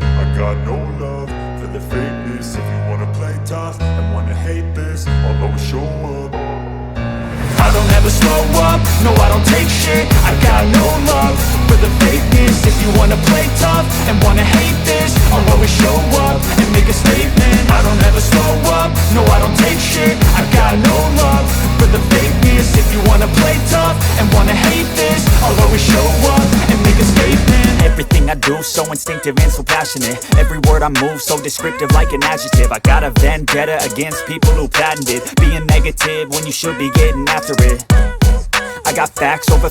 I got no love for the fakeness. If you wanna play tough and wanna hate this, I'll always show up. I don't ever slow up, no I don't take shit. I got no love for the fakeness. If you wanna play tough and wanna hate this, I'll always show up and make a statement. I don't ever slow up, no I don't take shit. I got no love for the fakeness. If you wanna play tough and wanna hate this, I'll always show up and make a statement. Everything I do so instinctive and so passionate. Every word I move so descriptive like an adjective. I got a vendetta against people who patented being negative when you should be getting after it. I got facts over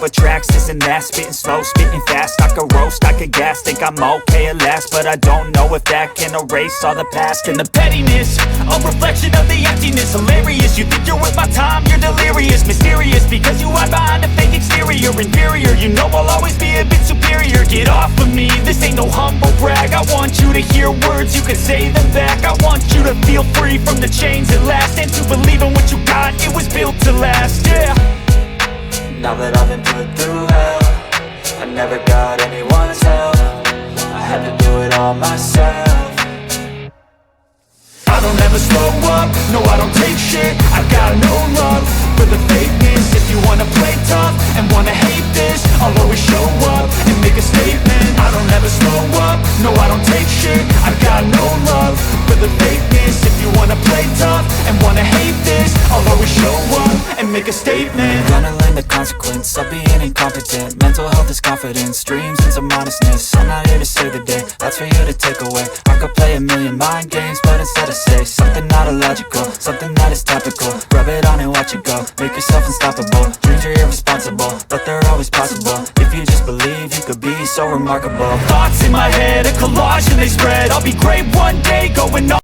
tracks, this and that. Spitting slow, spitting fast. I could roast, I could gas. Think I'm okay at last, but I don't know if that can erase all the past. And the pettiness, a reflection of the emptiness. Hilarious, you think you're worth my time, you're delirious. Mysterious, because you hide behind a fake exterior. Inferior, you know I'll always be a bit superior. Get off of me, this ain't no humble brag. I want you to hear words, you can say them back. I want you to feel free from the chains at last, and to believe in what you got, it was built to last, yeah. Now that I've been put through hell, I never got anyone's help. I had to do it all myself. I don't ever slow up, no I don't take shit. I got no love for the fakeness. If you wanna play tough and wanna hate this, I'll always show up and make a statement. I don't ever slow up, no I don't take shit. I got no love for the fakeness. If you wanna play tough and wanna hate this, I'll always show up and make a statement. Gonna learn the consequence of being incompetent. Mental health is confidence, dreams into modestness. I'm not here to save the day, that's for you to take away. I could play a million mind games, but instead I say something not illogical, something that is topical. Rub it on and watch it go, make yourself unstoppable. Dreams are irresponsible, but they're always possible. If you just believe, you could be so remarkable. Thoughts in my head, a collage and they spread. I'll be great one day, going on.